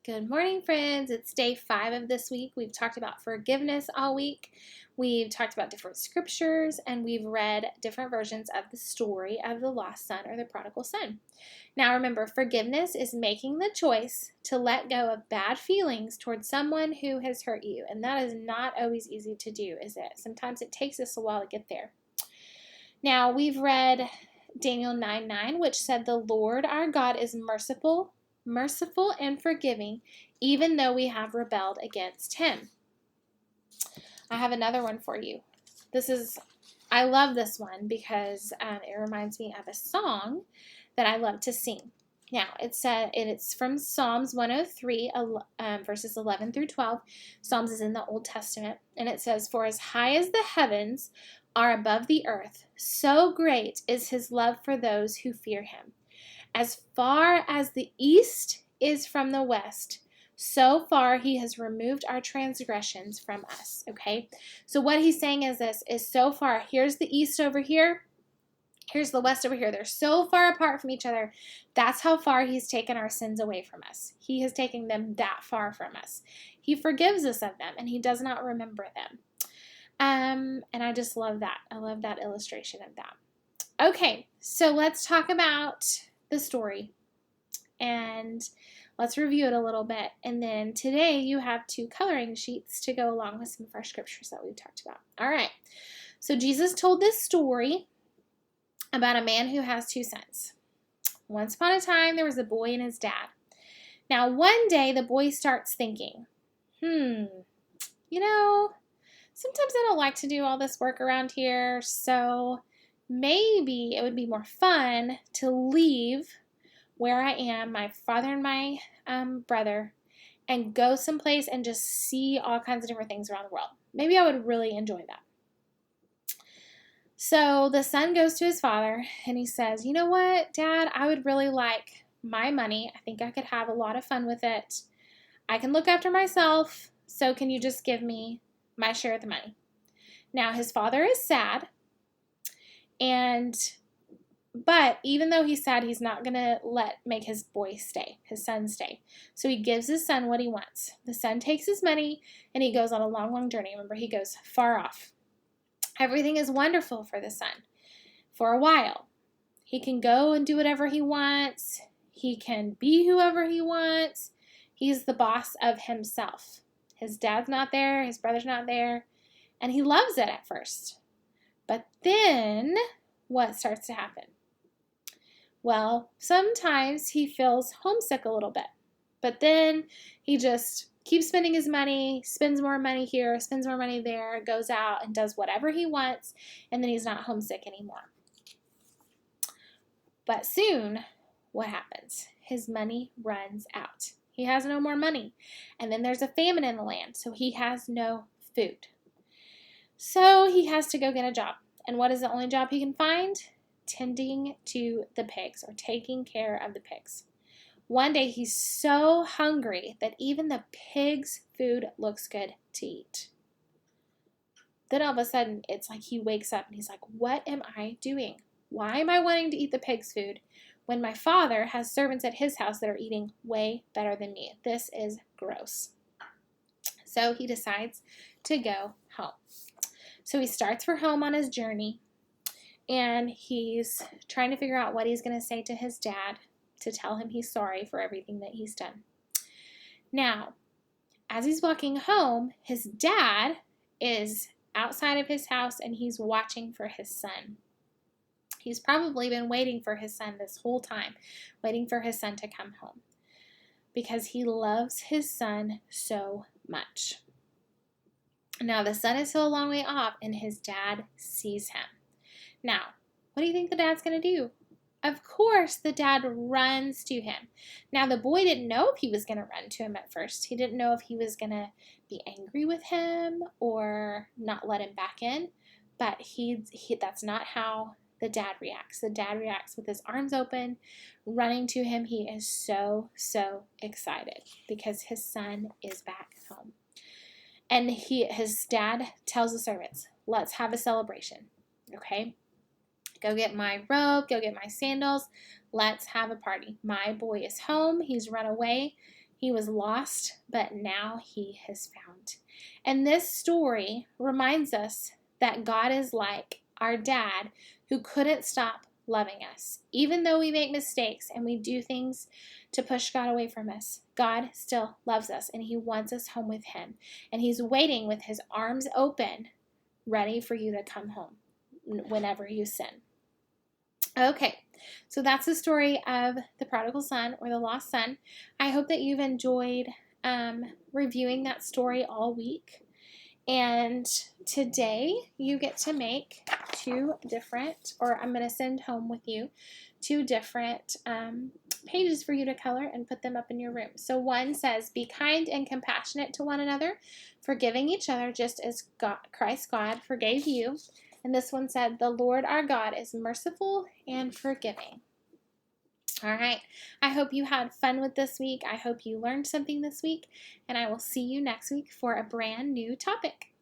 Good morning, friends. It's day 5 of this week. We've talked about forgiveness all week. We've talked about different scriptures, and we've read different versions of the story of the lost son or the prodigal son. Now, remember, forgiveness is making the choice to let go of bad feelings towards someone who has hurt you, and that is not always easy to do, is it? Sometimes it takes us a while to get there. Now, we've read Daniel 9:9, which said, "The Lord our God is merciful and forgiving, even though we have rebelled against him." I have another one for you. I love this one because it reminds me of a song that I love to sing. Now, it's from Psalms 103, verses 11 through 12. Psalms is in the Old Testament, and it says, "For as high as the heavens are above the earth, so great is his love for those who fear him. As far as the east is from the west, so far he has removed our transgressions from us." Okay? So what he's saying is so far, here's the east over here, here's the west over here. They're so far apart from each other. That's how far he's taken our sins away from us. He has taken them that far from us. He forgives us of them, and he does not remember them. And I just love that. I love that illustration of that. Okay, so let's talk about the story and let's review it a little bit. And then today you have 2 coloring sheets to go along with some of our scriptures that we've talked about. All right, so Jesus told this story about a man who has 2 sons. Once upon a time, there was a boy and his dad. Now, one day the boy starts thinking, sometimes I don't like to do all this work around here, so maybe it would be more fun to leave where I am, my father and my brother, and go someplace and just see all kinds of different things around the world. Maybe I would really enjoy that. So the son goes to his father and he says, "You know what, Dad? I would really like my money. I think I could have a lot of fun with it. I can look after myself, so can you just give me my share of the money?" Now, his father is sad, but even though he's sad, he's not going to make his son stay. So he gives his son what he wants. The son takes his money and he goes on a long, long journey. Remember, he goes far off. Everything is wonderful for the son for a while. He can go and do whatever he wants. He can be whoever he wants. He's the boss of himself. His dad's not there. His brother's not there. And he loves it at first. But then what starts to happen? Well, sometimes he feels homesick a little bit. But then he just keeps spending his money, spends more money here, spends more money there, goes out and does whatever he wants, and then he's not homesick anymore. But soon, what happens? His money runs out. He has no more money. And then there's a famine in the land, so he has no food. So he has to go get a job. And what is the only job he can find? Tending to the pigs, or taking care of the pigs. One day he's so hungry that even the pigs' food looks good to eat. Then all of a sudden, it's like he wakes up and he's like, "What am I doing? Why am I wanting to eat the pigs' food when my father has servants at his house that are eating way better than me? This is gross." So he decides to go home. So he starts for home on his journey, and he's trying to figure out what he's going to say to his dad to tell him he's sorry for everything that he's done. Now, as he's walking home, his dad is outside of his house and he's watching for his son. He's probably been waiting for his son this whole time, waiting for his son to come home because he loves his son so much. Now, the son is still a long way off and his dad sees him. Now, what do you think the dad's going to do? Of course, the dad runs to him. Now, the boy didn't know if he was going to run to him at first. He didn't know if he was going to be angry with him or not let him back in. But that's not how the dad reacts. The dad reacts with his arms open, running to him. He is so, so excited because his son is back home. And his dad tells the servants, "Let's have a celebration, okay? Go get my robe, go get my sandals. Let's have a party. My boy is home. He's run away. He was lost, but now he is found. And this story reminds us that God is like our dad who couldn't stop loving us. Even though we make mistakes and we do things to push God away from us, God still loves us and he wants us home with him. And he's waiting with his arms open, ready for you to come home whenever you sin. Okay, so that's the story of the prodigal son or the lost son. I hope that you've enjoyed reviewing that story all week. And today you get to make two different, or I'm going to send home with you two different pages for you to color and put them up in your room. So one says, be kind and compassionate to one another, forgiving each other just as Christ God forgave you. And this one said, the Lord our God is merciful and forgiving. All right. I hope you had fun with this week. I hope you learned something this week. And I will see you next week for a brand new topic.